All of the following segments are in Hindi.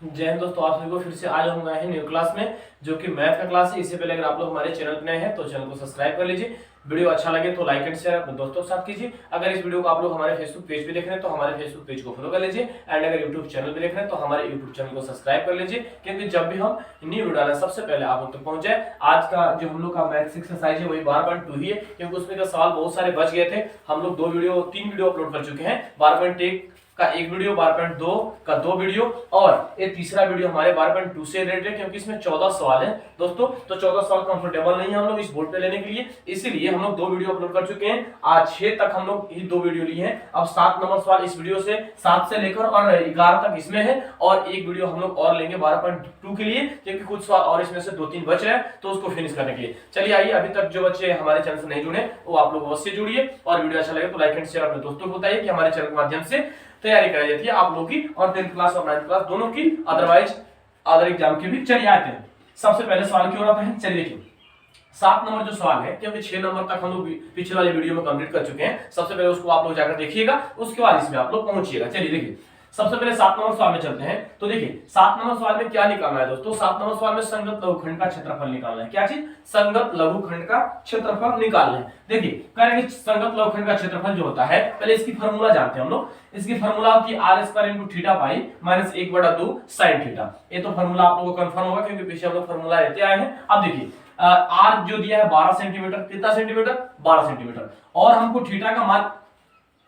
जय हिंद दोस्तों, आप सभी को फिर से आज हम गए हैं न्यू क्लास में, जो कि मैथ का क्लास है। इससे पहले अगर आप लोग हमारे चैनल पर नए हैं तो चैनल को सब्सक्राइब कर लीजिए। वीडियो अच्छा लगे तो लाइक एंड शेयर अपने दोस्तों के साथ कीजिए। अगर इस वीडियो को आप लोग हमारे फेसबुक पेज पे देख रहे हैं तो हमारे फेसबुक पेज को फॉलो कर लीजिए। एंड अगर यूट्यूब चैनल पे देख रहे हैं तो हमारे यूट्यूब चैनल को सब्सक्राइब कर लीजिए, क्योंकि जब भी हम न्यू वीडियो डालें सबसे पहले आप लोग तक पहुंच जाए। आज का जो हम लोग का मैथ्स एक्सरसाइज है वही 12.2 ही है, क्योंकि उसमें का सवाल बहुत सारे बच गए थे। हम लोग 3 वीडियो अपलोड कर चुके हैं। 12.1 का एक वीडियो, 12.2 का 2 वीडियो, और ये तीसरा वीडियो हमारे 12.2 से रिलेटेड है, क्योंकि इसमें 14 सवाल है दोस्तों। तो 14 सवाल कंफर्टेबल नहीं है हम लोग इस बोर्ड पे लेने के लिए, इसीलिए हम लोग 2 वीडियो अपलोड कर चुके हैं। आज 6 तक हम लोग ये 2 वीडियो लिए हैं। अब 7 नंबर सवाल इस वीडियो से 7 से लेकर और 11 तक इसमें है, और एक वीडियो हम लोग और लेंगे 12.2 के लिए, क्योंकि कुछ सवाल और इसमें से 2-3 बच रहे हैं, तो उसको फिनिश करने के लिए। चलिए आइए, अभी तक जो बच्चे हमारे चैनल से नहीं जुड़े वो आप लोग अवश्य जुड़िए, और वीडियो अच्छा लगे तो लाइक एंड शेयर अपने दोस्तों को बताइए कि हमारे चैनल के माध्यम से तैयारी कराई जाती है आप लोगों की, और 10th क्लास और 9th क्लास दोनों की, अदरवाइज अदर एग्जाम की भी। चलिए आते हैं, सबसे पहले सवाल की ओर आते हैं। चलिए देखिए, 7 नंबर जो सवाल है, क्योंकि 6 नंबर तक हम लोग पिछले वाली वीडियो में कंप्लीट कर चुके हैं। सबसे पहले उसको आप लोग जाकर देखिएगा, उसके बाद इसमें आप लोग पहुंचिएगा। चलिए देखिए, सबसे पहले 7 नंबर सवाल में चलते हैं। तो देखिए 7 नंबर सवाल में क्या निकालना है दोस्तों। 7 नंबर सवाल में संगत लघुखंड का क्षेत्रफल निकालना है। क्या चीज? संगत लघुखंड का क्षेत्रफल निकालना है। देखिए करेंगे, संगत लघुखंड का क्षेत्रफल जो होता है, पहले इसकी फार्मूला जानते हैं हम लोग। इसकी फार्मूला होती है r² * theta pi minus 1/2 sin theta. ये तो फार्मूला आप लोगों को कंफर्म होगा, क्योंकि पीछे हम लोग फार्मूला लेते आए हैं। अब देखिए r जो दिया है 12 सेंटीमीटर, कितना सेंटीमीटर? 12 सेंटीमीटर, और हमको थीटा का मान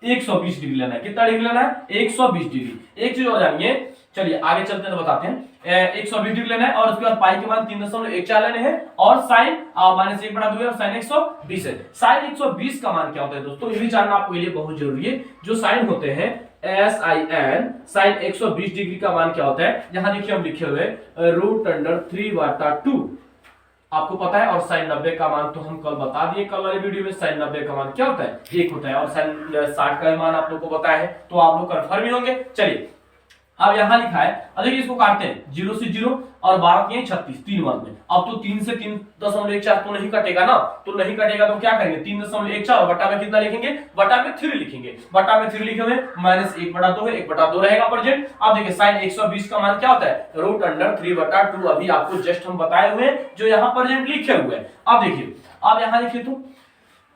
120 डिग्री लेना है। कितना डिग्री लेना है? 120 डिग्री। एक चीज और जानिए, चलिए आगे चलते हैं तो बताते हैं। 120 डिग्री लेना है, और उसके बाद पाई के मान 3.14 लेने हैं, और साइन माइनस 1/2 है, और साइन 120 है। साइन 120 का मान क्या होता है दोस्तों, ये भी जानना आपके लिए बहुत जरूरी है। जो साइन होते हैं sin, साइन 120 डिग्री का मान क्या होता है, यहां देखिए हम लिखे हुए √3/2 आपको पता है। और साइन 90 का मान तो हम कल बता दिए, कल वाले वीडियो में। साइन 90 का मान क्या होता है? 1 होता है। और साइन 60 का मान आप लोग को पता है, तो आप लोग कंफर्म ही होंगे। चलिए अब यहां लिखा है, अब देखिए इसको काटते हैं, 0 से 0 और 12 के 36, 3 वर्ग में। अब तो 3 से 3.14 तो नहीं कटेगा ना, तो नहीं कटेगा तो क्या करेंगे? 3.14 और बटा में कितना लिखेंगे? बटा में 3 लिखेंगे। बटा में 3 लिखे हुए माइनस 1/2 है, 1/2 रहेगा प्रेजेंट। अब देखिए साइन 120 का मान क्या होता है? √3/2। अभी आपको जस्ट हम बताए हुए हैं, जो यहाँ प्रेजेंट लिखे हुए हैं। अब देखिए, अब यहाँ देखिए तो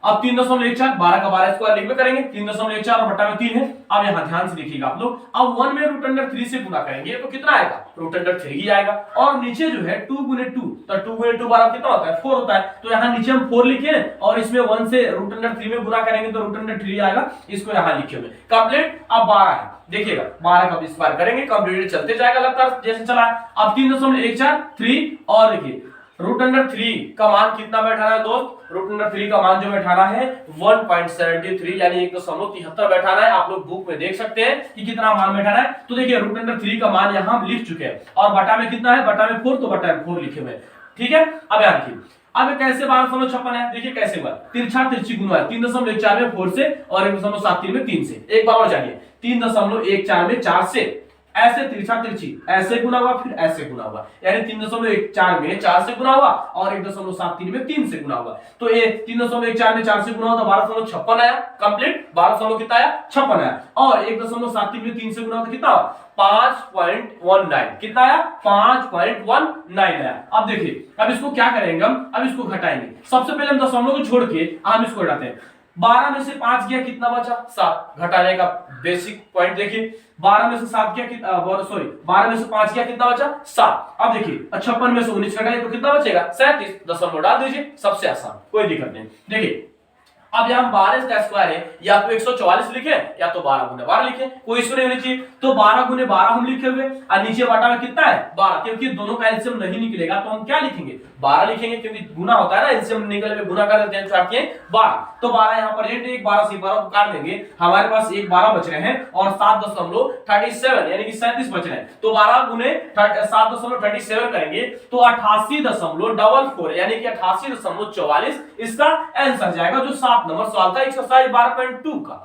अब 3.14, 12 का 12 स्क्वायर लिखबे करेंगे, 3.14 और बटा में 3 है। अब यहां ध्यान से देखिएगा आप लोग, अब 1 में √3 से गुना करेंगे तो कितना आएगा? √3 ही आएगा। और नीचे जो है 2 × 2, तो 2 × 2 12 कितना होता है? 4 होता है। तो यहां नीचे हम 4 लिखे, और इसमें 1 से √3 में गुना करेंगे तो √3 आएगा। इसको यहां लिखे हुए कंप्लीट। अब 12 है, देखिएगा 12 का स्क्वायर करेंगे, कंप्लीट चलते जाएगा लगातार जैसे चला है। अब 3.14 3, और देखिए √3 का मान कितना बैठाना है दोस्त? √3 का मान जो बैठाना है 1.73, यानी 1.73 बैठाना है। आप लोग बुक में देख सकते हैं कि कितना मान बैठाना है। तो देखिए √3 का मान यहां हम लिख चुके हैं, और बटा में कितना है? बटा में 4, तो बटा में 4 लिखे हुए। ठीक है, अब याद रखिए, अब कैसे 1256 है, देखिए कैसे हुआ। तिरछा तिरछी गुना है, 3.14 में 4 से, और 1.73 में 3 से। एक बार और जानिए, 3.14 में 4 से, ऐसे तिरछा तिरछी ऐसे गुना हुआ, फिर ऐसे गुना हुआ, यानी 3.14 में 4 से गुना हुआ, और 1.73 में 3 से गुना हुआ। तो ये 3.14 में 4 से गुना हुआ तो 1256 आया। कंप्लीट 1200 कितना आया? 56 आया। और 1.73 में 3 से गुना हुआ तो कितना? 5.19। कितना आया? 5.19 आया। अब देखिए, अब इसको क्या करेंगे हम? अब इसको घटाएंगे। सबसे पहले हम दशमलव को छोड़ के हम इसको घटाते हैं। 12 में से 5 गया, कितना बचा? 7। घटाने का बेसिक पॉइंट देखिए, 12 में से 7 गया, 12 में से 5 गया, कितना बचा? 7। अब देखिए 56 में से 19 घटाएं तो कितना बचेगा? 37। दशमलव डाल दीजिए, सबसे आसान, कोई दिक्कत नहीं। देखिए अब यहां 12 का स्क्वायर है, या तो 144 लिखे, या तो 12 × 12 लिखे, कोई इशू नहीं होनी चाहिए। तो 12 × 12 हम लिखे हुए, और नीचे बटा में कितना है? 12। क्योंकि दोनों का एलसीएम नहीं निकलेगा तो हम क्या लिखेंगे? 12 लिखेंगे, क्योंकि गुना होता है ना, एलसीएम निकले में गुना कर देते हैं, चाहते हैं 12। तो 12 यहां प्रेजेंट है, 12 से 12 को काट देंगे, हमारे पास एक 12 बच रहे हैं, और 7.37 यानी कि 37 बच रहे हैं। तो 12 × 7.37 करेंगे तो 88.44 यानी कि 88.44 इसका आंसर जाएगा, जो 7 नंबर सवाल था एक्सरसाइज 12.2 का,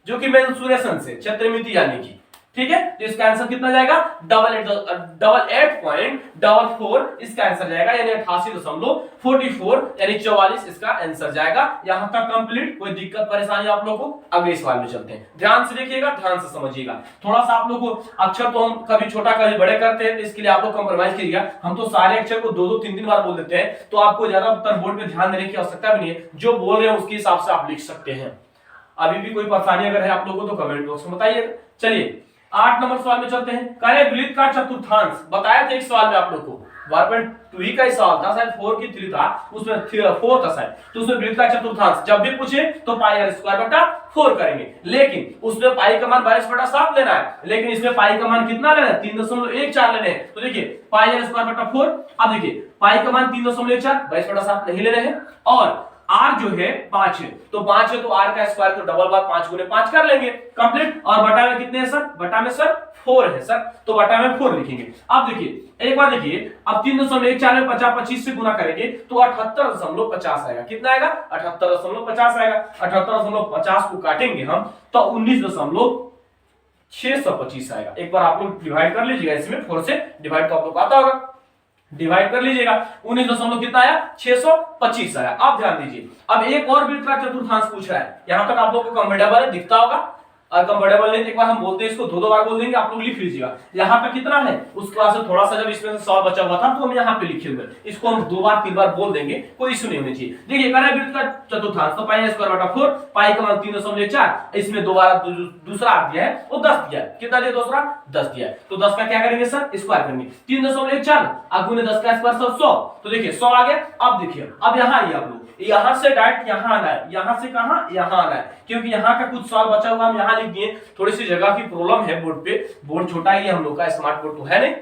जो कि मेंसुरेशन से क्षेत्रमिति यानी कि ठीक है, तो इसका आंसर कितना जाएगा 88.44 इसका आंसर जाएगा, यानी 88.44 यानी 44 इसका आंसर जाएगा। यहां तक कंप्लीट, कोई दिक्कत परेशानी आप लोगों को? अगले सवाल में चलते हैं, ध्यान से देखिएगा, ध्यान से समझिएगा। थोड़ा सा आप लोगों को अक्षर तो हम कभी छोटा कभी बड़े करते हैं, तो इसके लिए आप लोग कंप्रोमाइज कीजिएगा। हम तो सारे अक्षर को 2-2 3-3 बार बोल देते हैं, तो आपको ज्यादातर बोर्ड पे ध्यान देने की आवश्यकता भी नहीं है, जो बोल रहे हैं उसके हिसाब से आप लिख सकते हैं। अभी भी कोई परेशानी अगर है आप लोगों को तो कमेंट बॉक्स में बताइए। चलिए 8 नंबर सवाल में चलते हैं। कह रहे वृत्त का चतुर्थांश, बताया था एक सवाल में आप लोग को 12.2 ही का सवाल था, शायद 4 की 3 था, उसमें 4 था शायद, तो उसमें वृत्त का चतुर्थांश जब भी पूछे तो पाई r स्क्वायर बटा 4 करेंगे, लेकिन उसमें पाई का मान 22/7 लेना है, लेकिन इसमें पाई का मान कितना लेना है 3.14 लेने हैं। तो देखिए पाई r स्क्वायर बटा 4, अब देखिए पाई का मान 3.14 22/7 नहीं लेने हैं, और r जो है 5 है, तो 5 है तो r का स्क्वायर तो डबल बार 5 गुने 5 कर लेंगे कंप्लीट, और बटा में कितने हैं सर? बटा में सर 4 है सर, तो बटा में 4 लिखेंगे। अब देखिए एक बार देखिए, अब 3.14 में 25 से गुना करेंगे तो 78.50 आएगा। कितना आएगा? 78.50 आएगा। 78.50 को काटेंगे हम तो 19.625 आएगा। एक बार आप लोग डिवाइड कर लीजिएगा, इसमें 4 से डिवाइड तो आप लोग आता होगा, डिवाइड कर लीजिएगा। 19 कितना आया? 625 आया। अब ध्यान दीजिए, अब एक और वृत्त का चतुर्थांश पूछ रहा है। यहां तक आप लोगों को कंफर्टेबल है, दिखता होगा, और कंफर्टेबल नहीं एक बार हम बोलते हैं इसको 2-2 बार बोल देंगे, आप लोग लिख लीजिएगा। यहाँ पे कितना है उस क्लास में थोड़ा सा जब इसमें से 100 बचा हुआ था तो हम यहाँ पे लिखे हुए, इसको हम 2 बार 3 बार बोल देंगे, कोई इशू नहीं होनी चाहिए। देखिए कह रहा है वृत्त का चतुर्थांश, तो पाई स्क्वायर बटा 4, पाई का मान 3.4, इसमें दोबारा दूसरा दिया है वो 10 दिया है। कितना दिया? दूसरा 10 दिया है, तो 10 का क्या करेंगे सर? स्क्वायर करेंगे। 3.4 गुने 10 का स्क्वायर 100, तो देखिए 100 आ गया। अब देखिए अब यहाँ आइए आप लोग, यहां से डायरेक्ट यहां आना है, यहां से कहां? यहां आना है, क्योंकि यहां का कुछ सवाल बचा हुआ हम यहां लिख दिए। थोड़ी सी जगह की प्रॉब्लम है बोर्ड पे, बोर्ड छोटा ही है हम लोग का, स्मार्ट बोर्ड तो है नहीं,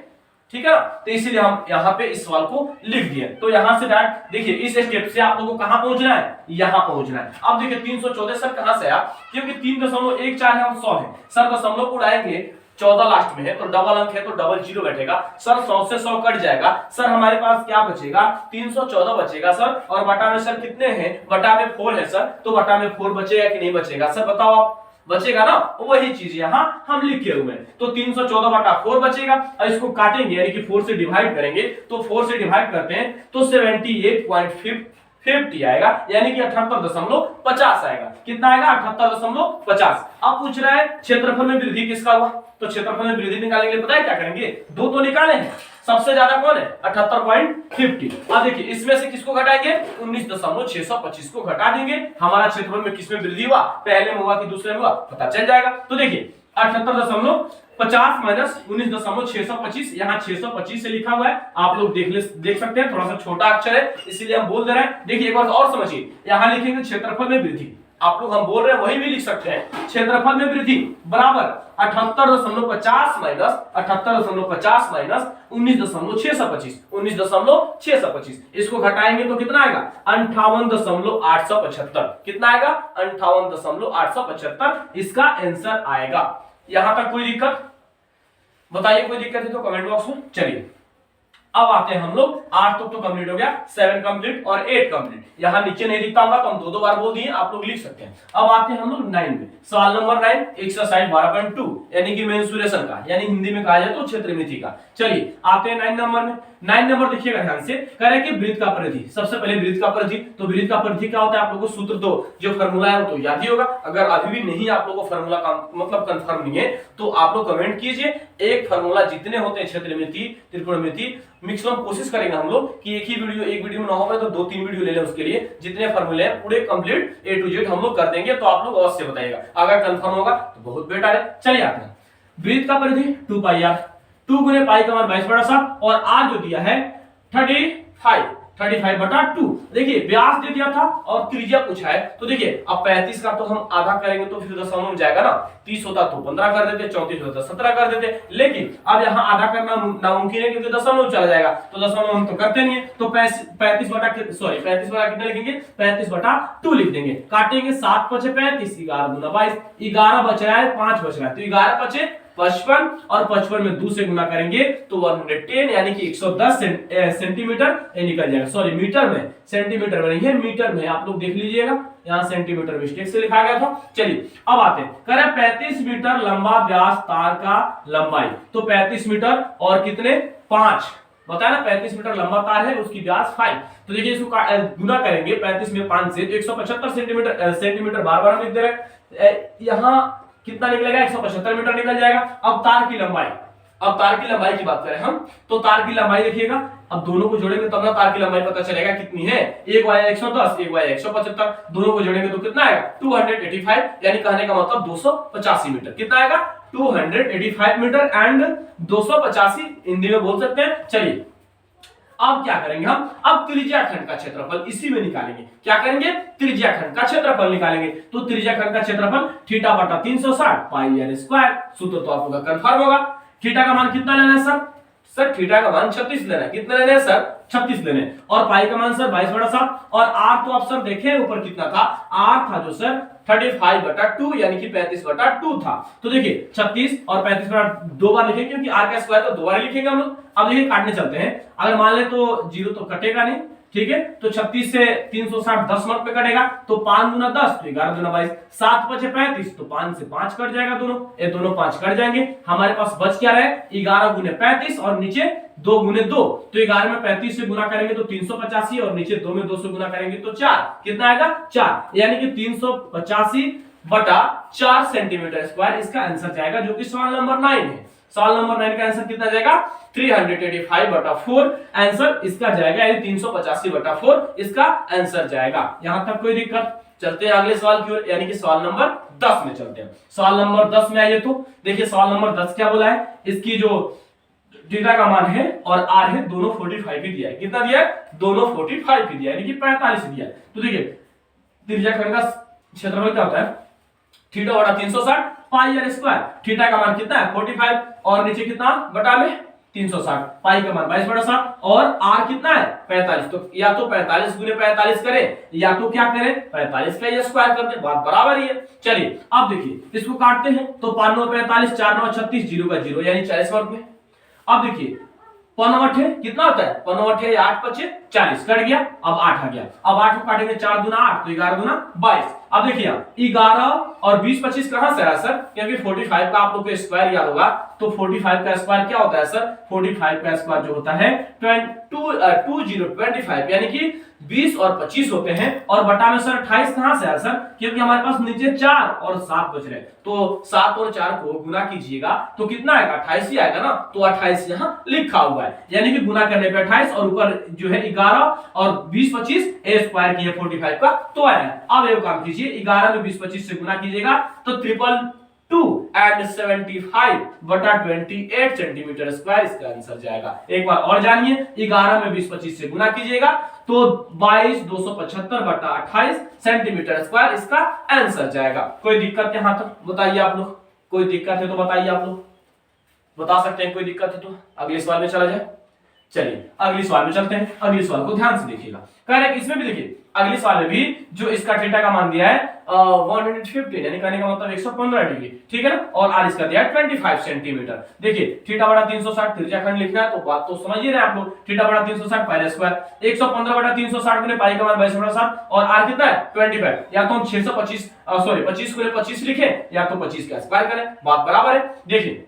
ठीक है ना, तो इसीलिए हम यहाँ पे इस सवाल को लिख दिए। तो यहां से डायरेक्ट देखिए इस स्टेप से आप लोगों को कहां पहुंचना है? यहां पहुंचना है। अब देखिए 314 सर कहां से आया? क्योंकि 3.14 है, हम 100 है सर, दशमलव को उड़ाएंगे, 14 लास्ट में है तो डबल अंक है तो डबल जीरो बैठेगा सर, 100 से 100 कट जाएगा सर, हमारे पास क्या बचेगा? 314 बचेगा सर, और बटा में सर कितने हैं? बटा में 4 है सर, तो बटा में 4 बचेगा कि नहीं बचेगा सर? बताओ आप, बचेगा ना? वही चीज यहाँ हम लिखे हुए हैं, तो 314 बटा 4 बचेगा, और इसको काटेंगे यानी कि 4 से डिवाइड करेंगे, तो 4 से डिवाइड करते हैं तो 78.50 आएगा, यानी कि 78.50 आएगा। कितना आएगा? 78.50। अब पूछ रहा है क्षेत्रफल में वृद्धि किसका हुआ, तो क्षेत्रफल में वृद्धि निकालने के लिए पता है क्या करेंगे? 2 तो निकाले हैं, सबसे ज्यादा कौन है? 78.50। अब देखिए इसमें से किसको घटाएंगे? 19.625 को घटा देंगे। हमारा क्षेत्रफल में किसमें वृद्धि हुआ? पहले में हुआ कि दूसरे में हुआ? पता चल जाएगा। तो देखिए 78.50 माइनस 19.625, यहाँ 625 से लिखा हुआ है, आप लोग देख सकते हैं, थोड़ा सा छोटा अक्षर है इसीलिए हम बोल दे रहे हैं। देखिए एक बार और समझिए, यहाँ लिखेंगे क्षेत्रफल में वृद्धि, आप लोग हम बोल रहे हैं वही भी लिख सकते हैं, क्षेत्रफल में वृद्धि बराबर 78.50 माइनस 19.625, इसको घटाएंगे तो कितना आएगा? 58.875। कितना आएगा? 58.875 इसका आंसर आएगा। यहां तक कोई दिक्कत? बताइए कोई दिक्कत है तो कमेंट बॉक्स में। चलिए अब आते हैं हम लोग 8 तक तो कंप्लीट हो गया, 7 कंप्लीट और 8 कंप्लीट। यहां नीचे नहीं दिखता होगा तो हम 2-2 बार बोल दिए, आप लोग लिख सकते हैं। अब आते हैं हम लोग 9 में, सवाल नंबर 9 एक्सरसाइज 12.2 यानी कि मेंसुरेशन का, यानी हिंदी में कहा जाए तो क्षेत्रमिति का। चलिए आते हैं 9 नंबर में। 9 नंबर देखिएगा ध्यान से, कह रहे हैं कि वृत्त का परिधि। सबसे पहले वृत्त का परिधि, तो वृत्त का परिधि क्या होता है? आप लोगों को सूत्र तो जो फार्मूला है वो तो याद ही होगा। अगर अभी भी नहीं आप लोगों को फार्मूला का मतलब कंफर्म नहीं है तो आप लोग कमेंट कीजिए। एक फार्मूला जितने होते हैं क्षेत्रमिति, त्रिकोणमिति, मैक्सिमम कोशिश करेंगे हम लोग कि एक वीडियो में ना हो पाए तो 2-3 वीडियो ले लें उसके लिए। जितने फार्मूले हैं पूरे कंप्लीट A to Z हम लोग कर देंगे, तो आप लोग अवश्य बताइएगा। अगर कंफर्म होगा तो बहुत बेटर है। चलिए आते हैं वृत्त का परिधि 2 पाई r, 2 गुने पाई का मान 22/7, और r जो दिया है 35/2। देखिए व्यास दे दिया था और त्रिज्या पूछा है, तो देखिए अब 35 का तो हम आधा करेंगे तो फिर दशमलव में जाएगा ना, 30 होता तो 15 कर देते, 34 होता 17 कर देते, लेकिन अब यहाँ आधा करना नामुमकिन है क्योंकि दशमलव चला जाएगा, तो दशमलव हम तो करते नहीं है, तो 35 बटा कितना लिखेंगे? 35/2 लिख देंगे। काटेंगे 7 × 5 = 35, 11 × 2 = 22, 11 बच रहा है, 5 बच रहा है, तो 11 × 5 = 55 और 55 में 2 से गुना करेंगे तो 110 यानी कि 110 सेंटीमीटर ये निकल जाएगा। सॉरी मीटर में, सेंटीमीटर में नहीं है, मीटर में। आप लोग देख लीजिएगा, यहाँ सेंटीमीटर मिस्टेक से लिखा गया था। चलिए अब आते हैं, कह रहे 35 मीटर लंबा व्यास तार का लंबाई। तो 35 मीटर और कितने 5 बताया ना, 35 मीटर लंबा तार है, उसकी व्यास 5। तो देखिए इसको गुना करेंगे 35 में 5 से तो 175 सेंटीमीटर बार बार लिख दे रहे हैं। यहाँ कितना निकलेगा 175 मीटर निकल जाएगा। अब तार की लंबाई, अब तार की लंबाई की बात करें हम तो तार की लंबाई देखिएगा, अब दोनों को जोड़ेंगे तब ना तार की लंबाई पता चलेगा कितनी है। एक वाया 110, एक वाया 175, दोनों को जोड़ेंगे तो कितना आएगा 285, यानी कहने का मतलब 285 मीटर। कितना आएगा 285 मीटर एंड 285 हिंदी में बोल सकते हैं। चलिए अब क्या करेंगे हम, अब त्रिज्या खंड का क्षेत्रफल इसी में निकालेंगे। क्या करेंगे, त्रिज्या खंड का क्षेत्रफल निकालेंगे। तो त्रिज्या खंड का क्षेत्रफल थीटा बटा 360 पाई आर स्क्वायर। सूत्र तो आपका कंफर्म होगा। थीटा का मान कितना लेना है सर थीटा का मान 36 लेना है। कितना लेना है सर 36 लेने। और पाई का मान सर 22/7 और आर तो आप सर देखें ऊपर कितना था, आर था जो सर 35/2 यानी कि 35/2 था। तो देखिए 36 और 35 दो बार लिखेंगे क्योंकि आर का स्क्वायर तो दो बार लिखेंगे हम लोग। अब देखिए काटने चलते हैं, अगर मान ले तो जीरो तो कटेगा नहीं, ठीक है। तो 36 से 360 10 मार्क पे कटेगा तो 5 गुना 10 तो 11 दूना 22, 7 5 35 तो 5 से 5 कट जाएगा, दोनों ये दोनों 5 कट जाएंगे। हमारे पास बच क्या रहे 11 गुने 35 और नीचे 2 गुने 2। तो 11 में 35 से गुना करेंगे तो 385 और नीचे 2 में 2 से गुना करेंगे तो 4। कितना आएगा 4, यानी कि 385/4 सेंटीमीटर स्क्वायर इसका आंसर जाएगा, जो कि सवाल नंबर 9 है। सवाल नंबर 9 का आंसर कितना जाएगा 385/4 आंसर इसका जाएगा, यानी 385/4 इसका आंसर जाएगा। यहां तक कोई दिक्कत? चलते हैं अगले सवाल की ओर, यानी कि सवाल नंबर 10 में चलते हैं। सवाल नंबर 10 में आइए तो देखिए सवाल नंबर 10 क्या बोला है, इसकी जो थीटा का मान है और आर है दोनों 45 ही दिया है। कितना दिया है, दोनों 45 ही दिया है, यानी कि 45 दिया है। तो देखिए त्रिज्या खंड का क्षेत्रफल क्या होता है थीटा बटा 360 पाई आर स्क्वायर। थीटा का मान कितना है 45 और नीचे कितना बटा में 360, पाई का मान 22/7 और आर कितना है 45। तो या तो 45 गुने 45 करें या तो क्या करें 45 का ये स्क्वायर कर दे, बात बराबर ही है। चलिए अब देखिए इसको काटते हैं तो 5 9 45, 4 9 36, 0 का 0 यानी 40 वर्ग में। अब देखिए 5 9 कितना होता है 5 9 8 5 40 कट गया, अब 8 आ गया। अब 8 को काटेंगे 4 दूना 8 तो 11 दूना 22। अब देखिए 11 और 20 25 कहां से आया सर, क्योंकि 45 का आप लोग को स्क्वायर याद होगा। तो 45 का स्क्वायर क्या होता है सर 45 का स्क्वायर जो होता है 2025 यानी कि 20 और 25 होते हैं। और बटा में सर 28 कहां से आया सर, क्योंकि हमारे पास नीचे 4 और 7 बच रहे, तो 7 और 4 को गुना कीजिएगा तो कितना आएगा 28 ही आएगा ना। तो 28 यहां लिखा हुआ है, यानी कि गुना करने पे 28 और ऊपर जो है 11 और 20 25 ए स्क्वायर की है 45 का तो आया है। अब एक काम कीजिए 11 में 20 25 से गुना कीजिएगा तो 222 एंड 75/28 सेंटीमीटर स्क्वायर इसका आंसर जाएगा। एक बार और जानिए 11 में 20 25 से गुना कीजिएगा तो 22 275/28 सेंटीमीटर स्क्वायर इसका आंसर जाएगा। कोई दिक्कत यहां तक बताइए आप लोग, कोई दिक्कत है तो बताइए, आप लोग बता सकते हैं कोई दिक्कत है तो अगले सवाल में चला जाए। चलिए अगले सवाल में चलते हैं, अगले सवाल को ध्यान से देखिएगा। कह रहे हैं इसमें भी देखिए अगले सवाल में भी जो इसका थीटा का मान दिया है 115 यानी कहने का मतलब 115 डिग्री, ठीक है ना। और आर इसका दिया है 25 सेंटीमीटर। देखिए थीटा बटा 360 त्रिज्या खंड लिखना है तो बात तो समझ ही रहे आप लोग। थीटा बटा 360 पाई स्क्वायर 115/360 गुने पाई का मान 22/7 और आर कितना है 25। या तो हम 625 सॉरी 25 गुने 25 लिखें या तो 25 का स्क्वायर करें, बात बराबर है। देखिए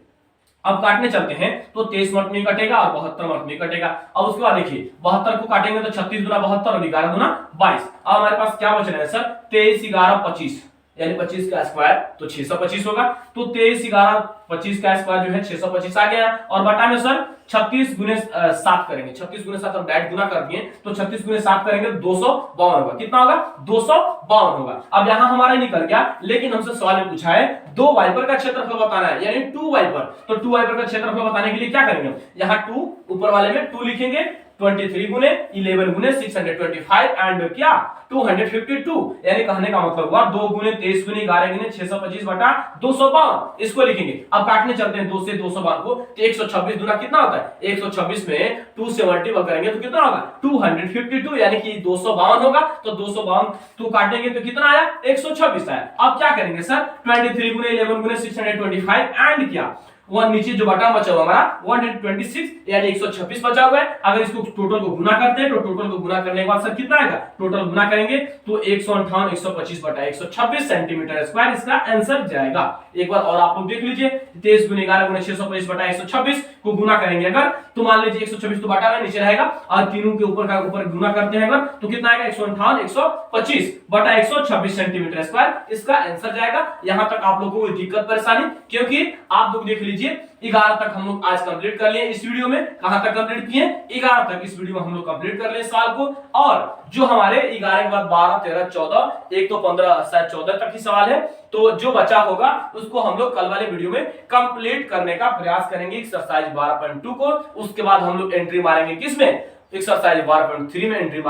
अब काटने चलते हैं तो 23 मर्क में कटेगा और 72 मर्क में कटेगा। अब उसके बाद देखिए 72 को काटेंगे तो 36 गुना 72 और 11 गुना 22। अब हमारे पास क्या बच रहा है सर 23 11 25 यानी 25 का स्क्वायर तो 625 होगा। तो 23 11 25 का स्क्वायर जो है 625 आ गया। और बटा में सर 36 गुने 7 करेंगे, 36 गुने 7 हम डायरेक्ट गुना कर दिए तो 36 गुने 7 करेंगे तो 252 होगा। कितना होगा 252 होगा। अब यहां हमारा निकल गया, लेकिन हमसे सवाल में पूछा है 2 वाइपर का क्षेत्रफल बताना है, यानी 2 वाइपर। तो 2 वाइपर का क्षेत्रफल बताने के लिए क्या करेंगे, यहाँ 2 ऊपर वाले में 2 लिखेंगे 23 गुने 11 गुने 625 एंड क्या 252 यानी कहने का मतलब हुआ 2 गुने 23 गुने 11 गुने 625/252 इसको लिखेंगे। अब काटने चलते हैं 2 से 252 को तो 126 दूना कितना होता है 126 में 2 से मल्टीपल करेंगे तो कितना होगा 252 यानी कि 252 होगा। तो 252 2 काटेंगे तो कितना आया 126 आया। अब क्या करेंगे सर 23 गुने 11 गुने 625 एंड क्या वो नीचे जो बटा बचा हुआ हमारा 126 यानी 126 बचा हुआ है। अगर इसको टोटल को गुना करते हैं तो टोटल को गुना करने के बाद सर कितना आएगा, टोटल गुना करेंगे तो 158 125 बटा 126 सेंटीमीटर स्क्वायर इसका आंसर जाएगा। एक बार और आप लोग देख लीजिए, 23 गुने 11 गुने 625 बटा 126 को गुना करेंगे अगर तो मान लीजिए 126 तो बटा में नीचे रहेगा और तीनों के ऊपर का ऊपर गुना करते हैं अगर तो कितना आएगा 158 125 बटा 126 सेंटीमीटर स्क्वायर इसका आंसर जाएगा। यहां तक आप लोगों को कोई दिक्कत परेशानी, क्योंकि आप लोग देख लीजिए 11 तक हम लोग आज कंप्लीट कर लिए इस वीडियो में। कहां तक कंप्लीट किए, 11 तक इस वीडियो में हम लोग कंप्लीट कर लिए साल को। और जो हमारे 11 के बाद 12 13 14 एक तो 15 शायद 14 तक ही सवाल है, तो जो बचा होगा उसको हम लोग कल वाले वीडियो में कंप्लीट करने का प्रयास करेंगे एक्सरसाइज 12.2 को। उसके बाद हम लोग एंट्री मारेंगे किसमें, एक्सरसाइज 12.3 में एंट्री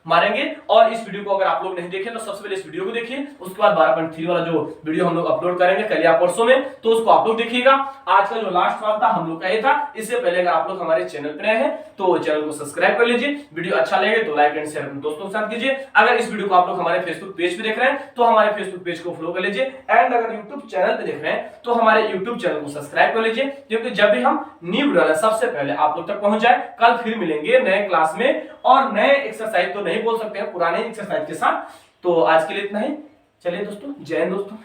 मारेंगे। और इस वीडियो को अगर आप लोग नहीं देखे तो सबसे पहले इस वीडियो को देखिए, उसके बाद 12.3 वाला जो वीडियो हम लोग अपलोड करेंगे कल या परसों में तो उसको आप लोग देखिएगा। आज का जो लास्ट सवाल था हम लोग का ये था। इससे पहले अगर आप लोग हमारे चैनल पर नए हैं तो चैनल को सब्सक्राइब कर लीजिए, वीडियो अच्छा लगे तो लाइक एंड शेयर अपने दोस्तों के साथ कीजिए। अगर इस वीडियो को आप लोग हमारे फेसबुक पेज पे देख रहे हैं तो हमारे फेसबुक पेज को फॉलो कर लीजिए। एंड अगर यूट्यूब चैनल पे देख रहे हैं तो हमारे यूट्यूब चैनल को सब्सक्राइब कर लीजिए, क्योंकि जब भी हम न्यू वीडियो सबसे पहले आप लोग तक पहुंच जाए। कल फिर मिलेंगे नए क्लास में और नए एक्सरसाइज तो नहीं बोल सकते हैं, पुराने एक्सरसाइज के साथ। तो आज के लिए इतना ही, चलिए दोस्तों, जय हिंद दोस्तों।